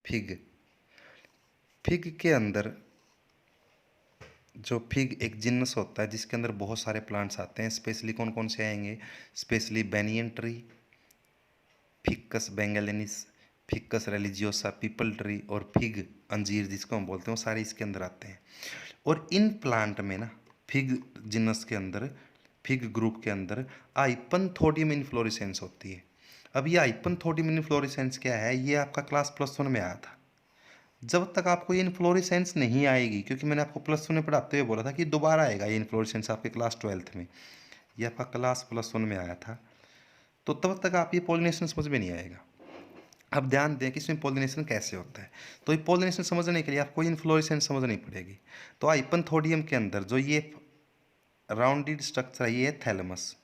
Fig. Fig के अंदर जो फिग एक जिन्नस होता है जिसके अंदर बहुत सारे प्लांट्स आते हैं। स्पेशली कौन कौन से आएंगे? Specially banyan tree, ficus benghalensis, ficus religiosa, peepal tree और फिग अंजीर जिसको हम बोलते हैं, वो सारे इसके अंदर आते हैं। और इन प्लांट में ना, फिग जिनस के अंदर, फिग ग्रुप के अंदर हाइपनथोडियम इन्फ्लोरेसेंस होती है। अब ये हाइपनथोडियम इन्फ्लोरेसेंस क्या है? ये आपका क्लास +1 में आया था। जब तक आपको ये इन्फ्लोरेसेंस नहीं आएगी, क्योंकि मैंने आपको +1 में पढ़ाते हुए बोला था कि दोबारा आएगा ये इन्फ्लोरेसेंस आपके क्लास 12th में, ये आपका क्लास +1 में आया था, तो तब तक आप ये पॉलिनेशन समझ में नहीं आएगा। अब ध्यान दें कि इसमें पॉलिनेशन कैसे होता है। तो ये पॉलिनेशन समझने के लिए आपको इन्फ्लोरेसेंस समझनी पड़ेगी। तो हाइपनथोडियम के अंदर जो ये राउंडेड स्ट्रक्चर है, ये है थैलेमस,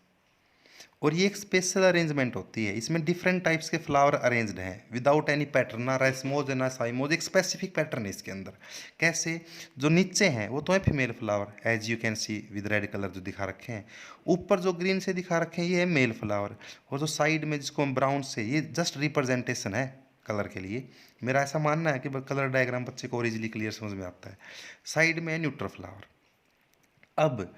और ये एक स्पेशल अरेंजमेंट होती है। इसमें डिफरेंट टाइप्स के फ्लावर अरेंज्ड हैं विदाउट एनी पैटर्न, ना रेसमोज ना साइमोज, एक स्पेसिफिक पैटर्न है इसके अंदर। कैसे? जो नीचे हैं वो तो है female flower, as you can see with red colour जो दिखा रखे हैं। ऊपर जो ग्रीन से दिखा रखे हैं ये है मेल फ्लावर, और जो साइड में जिसको हम ब्राउन से, ये जस्ट रिप्रेजेंटेशन है कलर के लिए। मेरा ऐसा मानना है कि कलर डायग्राम बच्चे को और इजीली क्लियर समझ में आता है। साइड में है न्यूट्रल फ्लावर। अब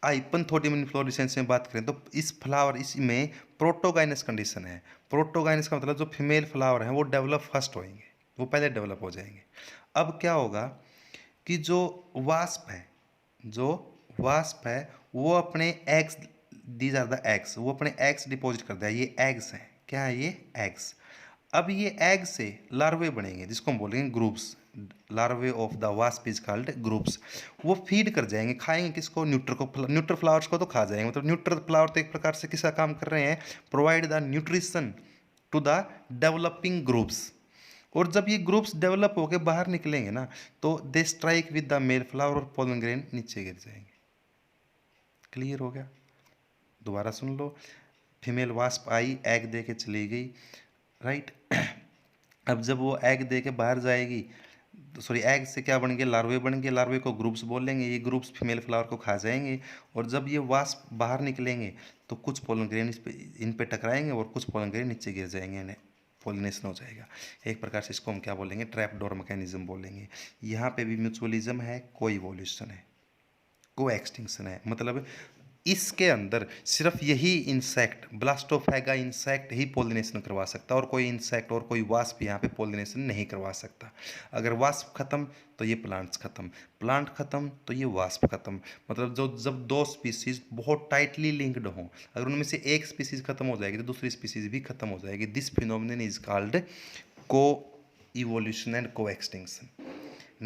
हाइपनथोडियम इन्फ्लोरेसेंस में बात करें तो इस फ्लावर, इसमें प्रोटोगाइनस कंडीशन है। प्रोटोगाइनस का मतलब जो फीमेल फ्लावर हैं वो डेवलप फर्स्ट होएंगे, वो पहले डेवलप हो जाएंगे। अब क्या होगा कि जो वास्प है, जो वास्प है वो अपने eggs, these are the eggs, वो अपने एग्स डिपॉजिट करता है। ये एग्स हैं, क्या है ये? एग्स। अब ये एग से लार्वे बनेंगे जिसको हम बोलेंगे groups. Larvae of the wasp is called groups. वो फीड कर जाएंगे, खाएंगे किसको? न्यूट्रल को। न्यूट्रल फ्लावर्स को तो खा जाएंगे। मतलब न्यूट्रल फ्लावर तो एक प्रकार से किसका काम कर रहे हैं? Provide the nutrition to the developing groups. और जब ये ग्रुप्स डेवलप होकर बाहर निकलेंगे ना, तो they strike with the male flower और पोलन ग्रेन नीचे गिर जाएंगे। क्लियर हो गया? दोबारा सुन लो। फीमेल वास्प आई, एग दे के चली गई, राइट। अब जब वो एग दे के बाहर जाएगी, तो सॉरी, एग से क्या बन गए? लार्वे बन गए। लार्वे को ग्रुप्स बोलेंगे, ये ग्रुप्स फीमेल फ्लावर को खा जाएंगे। और जब ये वास्प बाहर निकलेंगे तो कुछ पोलन ग्रेन इन पे टकराएंगे और कुछ पोलन ग्रेन नीचे गिर जाएंगे, इन्हें पोलिनेशन हो जाएगा। एक प्रकार से इसको हम क्या बोलेंगे? ट्रैप डोर मैकेनिज्म बोलेंगे। यहाँ पे भी म्यूचुअलिज्म है, को इवोल्यूशन है, को एक्सटिंक्शन है। मतलब इसके अंदर सिर्फ यही इंसेक्ट, ब्लास्टोफेगा इंसेक्ट ही पोलिनेशन करवा सकता है, और कोई इंसेक्ट और कोई वास्प यहाँ पे पोलिनेशन नहीं करवा सकता। अगर वास्प खत्म तो ये प्लांट्स खत्म, प्लांट खत्म तो ये वास्प खत्म। मतलब जो जब दो स्पीसीज बहुत टाइटली लिंक्ड हों, अगर उनमें से एक स्पीसीज खत्म हो जाएगी तो दूसरी स्पीसीज भी खत्म हो जाएगी। दिस फिनोमिनन इज कॉल्ड को इवोल्यूशन एंड को एक्सटिंक्शन।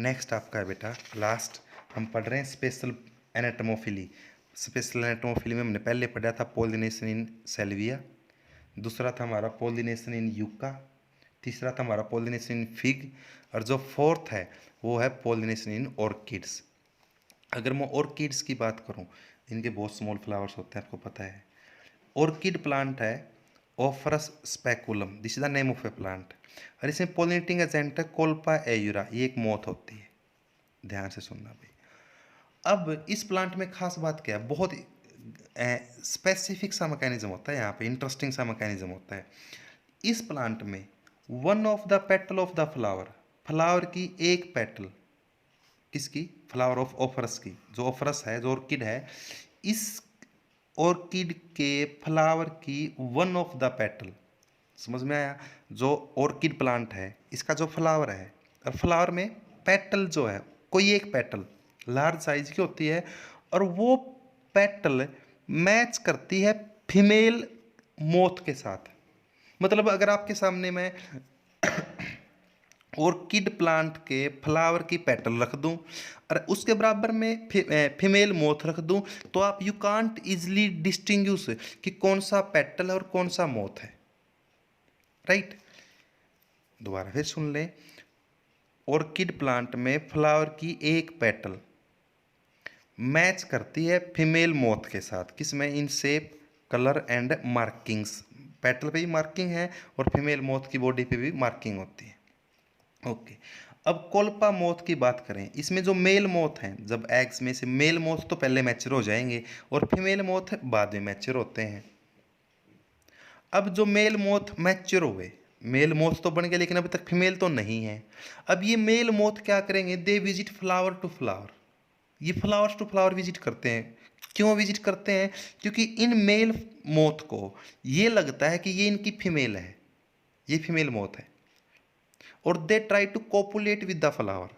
नेक्स्ट आपका है बेटा लास्ट, हम पढ़ रहे हैं स्पेशल एनाटोमोफिली। स्पेशल एनाटोमोफिली में हमने पहले पढ़ा था पॉलिनेशन इन सेल्विया, दूसरा था हमारा पॉलिनेशन इन यूका, तीसरा था हमारा पॉलिनेशन इन फिग, और जो फोर्थ है वो है पॉलिनेशन इन ऑर्किड्स। अगर मैं ऑर्किड्स की बात करूं, इनके बहुत स्मॉल फ्लावर्स होते हैं, आपको पता है। ऑर्किड प्लांट है ophrys speculum, this is the name of a plant, और इसमें पॉलिनेटिंग एजेंट है कोल्पा एयूरा, ये एक मोथ होती है। ध्यान से सुनना भाई। अब इस प्लांट में खास बात क्या है? बहुत स्पेसिफिक सा मैकेनिज्म होता है, यहाँ पे इंटरेस्टिंग सा मैकेनिज्म होता है। इस प्लांट में one of the petal of the flower, flower की एक पेटल, किसकी? फ्लावर ऑफ ऑफरस की। जो ऑफरस है, जो ऑर्किड है, इस ऑर्किड के फ्लावर की वन ऑफ द पेटल, समझ में आया? जो ऑर्किड प्लांट है इसका जो फ्लावर है, और फ्लावर में पेटल जो है, कोई एक पेटल लार्ज साइज की होती है, और वो पेटल मैच करती है फीमेल मोथ के साथ। मतलब अगर आपके सामने मैं ऑर्किड प्लांट के फ्लावर की पेटल रख दूं और उसके बराबर में फीमेल मोथ रख दूं, तो आप यू कांट इजली डिस्टिंग्विश कि कौन सा पेटल है और कौन सा मोथ है, राइट। दोबारा फिर सुन लें। ऑर्किड प्लांट में फ्लावर की एक पेटल मैच करती है फीमेल मोथ के साथ, किसमें? In shape, colour and markings. Petal पे भी मार्किंग है और फीमेल मोथ की बॉडी पे भी मार्किंग होती है। ओके। अब कोल्पा मोथ की बात करें, इसमें जो मेल मोथ हैं, जब एग्स में से मेल मोथ तो पहले मैच्योर हो जाएंगे और फीमेल मोथ बाद में मैच्योर होते हैं। अब जो मेल मोथ मैच्योर हुए, मेल मोथ तो बन गया लेकिन अभी तक फीमेल तो नहीं है। अब ये मेल मोथ क्या करेंगे, they visit flower to flower, ये फ्लावर्स टू फ्लावर विजिट करते हैं। क्यों विजिट करते हैं, क्योंकि इन मेल मोथ को ये लगता है कि ये इनकी फीमेल है, ये फीमेल मोथ है, और they try to copulate with the flower.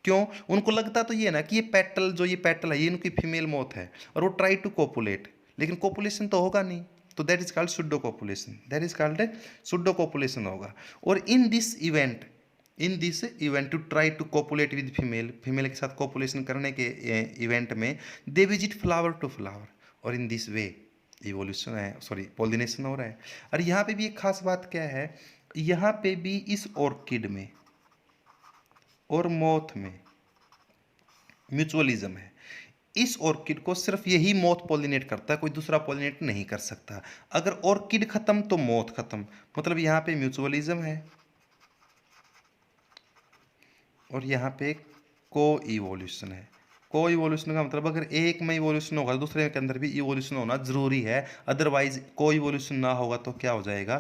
क्यों, उनको लगता तो ये ना कि ये पेटल, जो ये पेटल है ये इनकी फीमेल मोथ है, और वो ट्राई टू कोपुलेट, लेकिन कोपुलेशन तो होगा नहीं, तो that is called pseudo copulation, that is called pseudo copulation होगा। और in this event to try to copulate with female, female के साथ कोपुलेशन करने के इवेंट में they visit flower to flower, और इन दिस वे इवोल्यूशन है, sorry pollination हो रहा है। और यहाँ पे भी एक खास बात क्या है, यहाँ पे भी इस ऑर्किड में और मोथ में म्यूचुअलिज्म है। इस ऑर्किड को सिर्फ यही मोथ पॉलिनेट करता है, कोई दूसरा पॉलिनेट नहीं कर सकता। अगर ऑर्किड खत्म तो मोथ खत्म, मतलब यहाँ पे म्यूचुअलिज्म है और यहाँ पे को इवोल्यूशन है। को इवोल्यूशन का मतलब अगर एक में इवोल्यूशन होगा तो दूसरे के अंदर भी इवोल्यूशन होना जरूरी है, अदरवाइज को इवोल्यूशन ना होगा तो क्या हो जाएगा,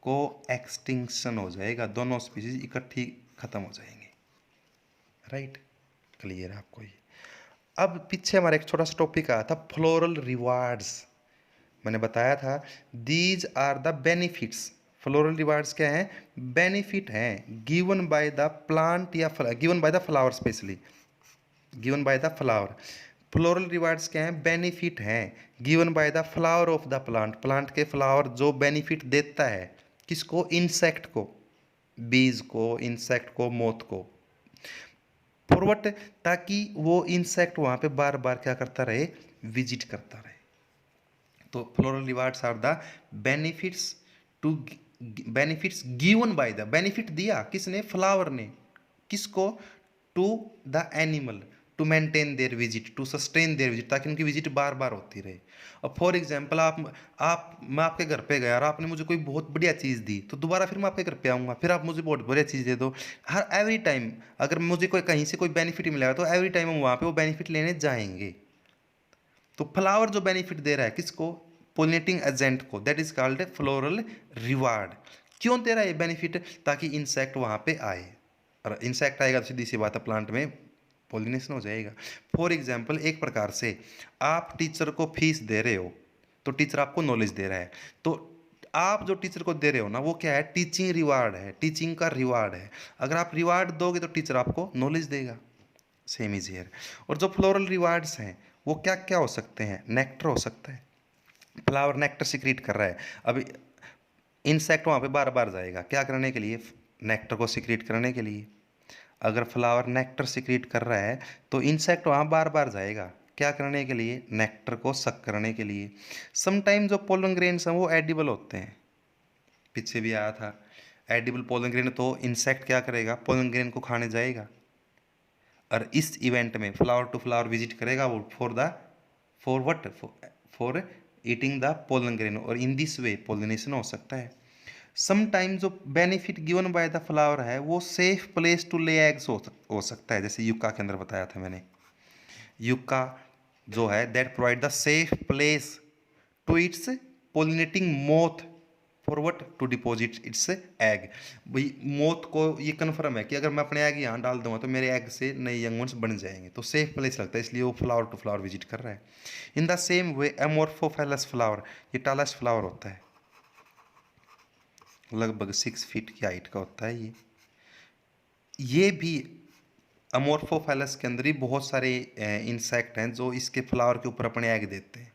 को एक्सटिंक्शन हो जाएगा, दोनों स्पीसीज इकट्ठी खत्म हो जाएंगे। राइट, क्लियर है आपको ये। अब पीछे हमारा एक छोटा सा टॉपिक आया था फ्लोरल रिवार्ड्स, मैंने बताया था these are the benefits. Floral rewards क्या हैं, बेनिफिट हैं गिवन बाय द प्लांट या given by the flower, specially given by the flower. Floral rewards क्या हैं, बेनिफिट हैं given by the flower of the plant, plant के flower जो benefit देता है किसको, इंसेक्ट को, बीज को, इंसेक्ट को, मोथ को, फॉरवर्ड, ताकि वो इंसेक्ट वहाँ पे बार बार क्या करता रहे, विजिट करता रहे। तो floral rewards are the benefits to, benefits given by the, benefit दिया किसने, फ्लावर ने, किसको, to the animal to maintain their visit, to sustain their visit, ताकि उनकी विजिट बार बार होती रहे। अब फॉर एग्जाम्पल मैं आपके घर पे गया और आपने मुझे कोई बहुत बढ़िया चीज़ दी, तो दोबारा फिर मैं आपके घर पे आऊँगा, फिर आप मुझे बहुत बढ़िया चीज़ दे दो। हर एवरी टाइम अगर मुझे कोई कहीं से कोई बेनिफिट मिलेगा तो एवरी टाइम हम वहाँ पे वो बेनिफिट लेने जाएंगे। तो फ्लावर जो बेनिफिट दे रहा है किसको, पोलिनेटिंग एजेंट को, that is called a floral reward. क्यों दे रहा है ये बेनिफिट, ताकि इंसेक्ट वहाँ पे आए, और इंसेक्ट आएगा तो सीधी सी बात है प्लांट में पोलिनेशन हो जाएगा। फॉर एग्जाम्पल एक प्रकार से आप टीचर को फीस दे रहे हो, तो टीचर आपको नॉलेज दे रहा है, तो आप जो टीचर को दे रहे हो ना वो क्या है, टीचिंग रिवार्ड है, टीचिंग का रिवार्ड है। अगर आप रिवार्ड दोगे तो टीचर आपको नॉलेज देगा, सेम इज हियर। और जो फ्लोरल रिवार्ड्स हैं वो क्या क्या हो सकते हैं, नेक्टर हो सकता है, फ्लावर नेक्टर सिक्रीट कर रहा है, अब इंसेक्ट वहाँ पे बार बार जाएगा क्या करने के लिए, नेक्टर को सिक्रीट करने के लिए। अगर फ्लावर नेक्टर सिक्रीट कर रहा है तो इंसेक्ट वहाँ बार बार जाएगा क्या करने के लिए, नेक्टर को सक करने के लिए। समटाइम जो पोलन ग्रेन्स हैं वो एडिबल होते हैं, पीछे भी आया था एडिबल पोलन ग्रेन, तो इंसेक्ट क्या करेगा, पोलन ग्रेन को खाने जाएगा, और इस इवेंट में फ्लावर टू फ्लावर विजिट करेगा वो for what, for eating the pollen grain, और इन दिस वे पोलिनेशन हो सकता है। समटाइम्स जो benefit given by the flower है वो safe place to lay eggs हो सकता है, जैसे युक्का के अंदर बताया था मैंने, युक्का जो है that provide the safe place to its pollinating moth for what, to deposit its egg. भाई मोथ को ये कन्फर्म है कि अगर मैं अपने एग यहाँ डाल दूंगा तो मेरे एग से नए यंग वंस बन जाएंगे, तो सेफ प्लेस लगता है, इसलिए वो फ्लावर टू फ्लावर विजिट कर रहा है। In the same way amorphophallus flower, ये टालस फ्लावर होता है, लगभग 6 फीट की हाइट का होता है ये भी अमोर्फोफेलस के अंदर ही बहुत सारे इंसेक्ट हैं जो इसके फ्लावर के ऊपर अपने एग देते हैं।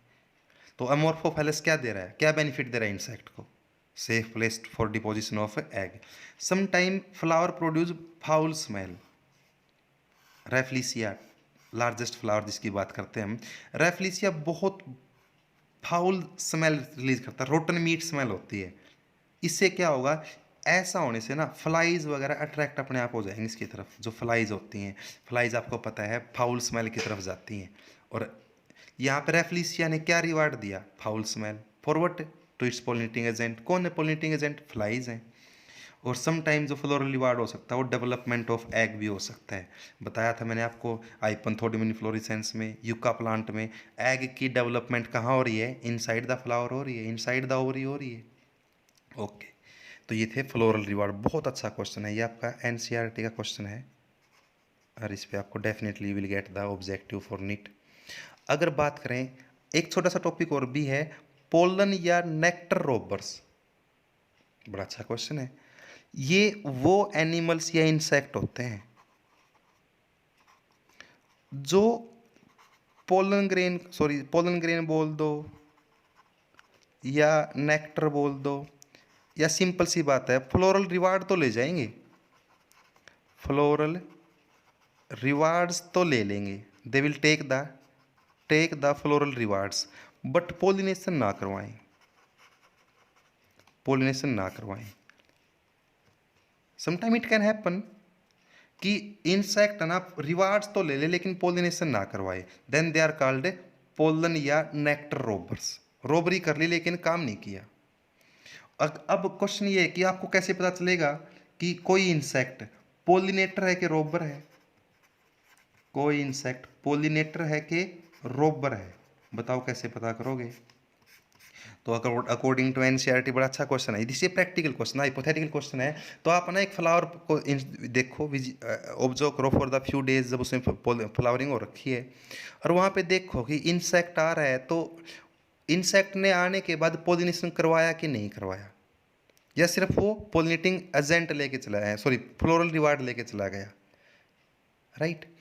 तो अमोर्फोफेलस क्या दे रहा है, क्या बेनिफिट दे रहा है इंसेक्ट को, safe place for deposition of egg. Sometime flower produce foul smell, rafflesia largest flower जिसकी बात करते हैं हम, रेफ्लिसिया बहुत फाउल स्मेल रिलीज करता है, रोटन मीट स्मेल होती है। इससे क्या होगा, ऐसा होने से ना फ्लाइज वगैरह अट्रैक्ट अपने आप हो जाएंगे इसकी तरफ, जो फ्लाइज होती हैं, फ्लाइज आपको पता है फाउल स्मेल की तरफ जाती हैं, और यहाँ पे रेफ्लिसिया ने क्या रिवार्ड दिया, foul smell, forward to its pollinating agent. कौन है पोलिनेटिंग एजेंट, फ्लाइज हैं। और समटाइम जो फ्लोरल रिवार्ड हो सकता है वो डेवलपमेंट ऑफ एग भी हो सकता है, बताया था मैंने आपको आइपनथोडियम इन्फ्लोरेसेंस में, यूका प्लांट में एग की डेवलपमेंट कहाँ हो रही है, इनसाइड द फ्लावर हो रही है, इनसाइड द ओवरी हो रही है। ओके, तो ये थे फ्लोरल रिवार्ड। बहुत अच्छा क्वेश्चन है, ये आपका एनसीईआरटी का क्वेश्चन है और इस पे आपको definitely will get the objective for NEET. अगर बात करें, एक छोटा सा टॉपिक और भी है, पोलन या नेक्टर रोबर्स। बड़ा अच्छा क्वेश्चन है। ये वो एनिमल्स या इंसेक्ट होते हैं जो पोलन ग्रेन बोल दो या नेक्टर बोल दो, या सिंपल सी बात है फ्लोरल रिवार्ड तो ले जाएंगे, फ्लोरल रिवार्ड्स तो ले लेंगे, they will take the floral rewards, but pollination ना करवाएं, पोलिनेशन ना करवाएं। समटाइम इट कैन हैपन कि इंसेक्ट ना रिवार्ड्स तो ले ले लेकिन पोलिनेशन ना करवाए, then they are called pollen या नेक्टर रोबर्स। रोबरी कर ली लेकिन काम नहीं किया। अब क्वेश्चन ये है कि आपको कैसे पता चलेगा कि कोई इंसेक्ट पोलिनेटर है कि रोबर है, कोई इंसेक्ट पोलिनेटर है कि रोबर है, बताओ कैसे पता करोगे। तो अकॉर्डिंग टू एनसीईआरटी बड़ा अच्छा क्वेश्चन है, ये प्रैक्टिकल क्वेश्चन है, हाइपोथेटिकल क्वेश्चन है। तो आप ना एक फ्लावर को देखो, ऑब्जर्व करो फॉर द फ्यू डेज, जब उसमें फ्लावरिंग हो रखी है और वहाँ पे देखो कि इंसेक्ट आ रहा है, तो इंसेक्ट ने आने के बाद पोलिनेशन करवाया कि नहीं करवाया, या सिर्फ वो पोलिनेटिंग एजेंट लेके चला है, सॉरी फ्लोरल रिवार्ड लेके चला गया, राइट।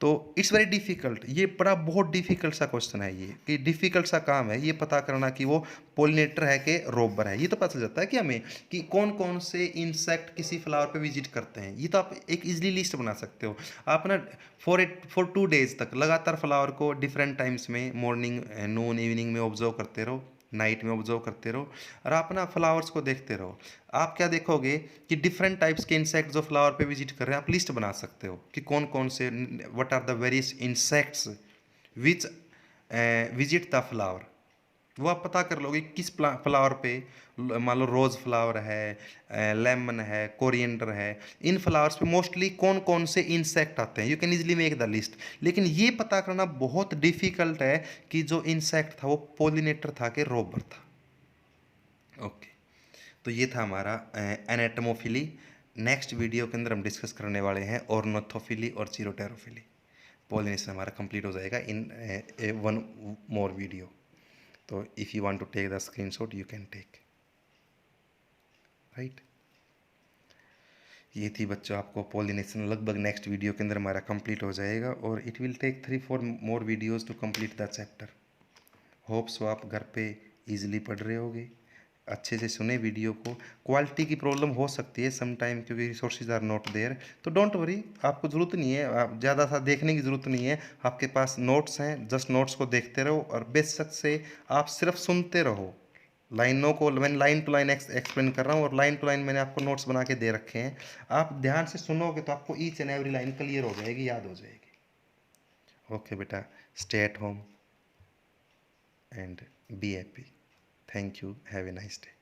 तो इट्स वेरी डिफिकल्ट, ये बड़ा बहुत डिफिकल्ट सा क्वेश्चन है ये, कि डिफिकल्ट सा काम है ये पता करना कि वो पोलिनेटर है कि रोबर है। ये तो पता चल जाता है कि हमें कि कौन कौन से इंसेक्ट किसी फ्लावर पे विजिट करते हैं, ये तो आप एक इजीली लिस्ट बना सकते हो। आप ना फॉर 2 डेज तक लगातार फ्लावर को डिफरेंट टाइम्स में, मॉर्निंग, नून, इवनिंग में ऑब्जर्व करते रहो, नाइट में ऑब्जर्व करते रहो और आप ना फ्लावर्स को देखते रहो। आप क्या देखोगे कि डिफरेंट टाइप्स के इंसेक्ट जो फ्लावर पे विजिट कर रहे हैं, आप लिस्ट बना सकते हो कि कौन कौन से, what are the various insects which visit the flower. वो आप पता कर लोगे किस फ्लावर पे, मान लो रोज़ फ्लावर है, लेमन है, कोरिएंडर है, इन फ्लावर्स पे मोस्टली कौन कौन से इंसेक्ट आते हैं। You can easily make the list, लेकिन ये पता करना बहुत डिफिकल्ट है कि जो इंसेक्ट था वो पोलिनेटर था कि रोबर था। ओके, तो ये था हमारा एनाटोमोफिली। नेक्स्ट वीडियो के अंदर हम डिस्कस करने वाले हैं ऑर्नोथोफिली और चीरोटेरोफिली। पोलिनेशन हमारा कंप्लीट हो जाएगा इन वन मोर वीडियो। तो if you want to take the screenshot you can take, right. ये थी बच्चों आपको पोलिनेशन, लगभग नेक्स्ट वीडियो के अंदर हमारा कंप्लीट हो जाएगा और it will take 3-4 more videos to complete the chapter. Hope so आप घर पे इजीली पढ़ रहे होगे, अच्छे से सुने वीडियो को। क्वालिटी की प्रॉब्लम हो सकती है सम टाइम क्योंकि रिसोर्सेज आर नॉट देयर, तो डोंट वरी, आपको ज़रूरत नहीं है, आप ज़्यादा सा देखने की ज़रूरत नहीं है। आपके पास नोट्स हैं, जस्ट नोट्स को देखते रहो और बेशक से आप सिर्फ सुनते रहो लाइनों को। मैं लाइन टू लाइन एक्सप्लेन कर रहा हूँ और लाइन टू लाइन मैंने आपको नोट्स बना के दे रखे हैं। आप ध्यान से सुनोगे तो आपको each and every line clear हो जाएगी, याद हो जाएगी। ओके बेटा, stay at home and be happy. Thank you. Have a nice day.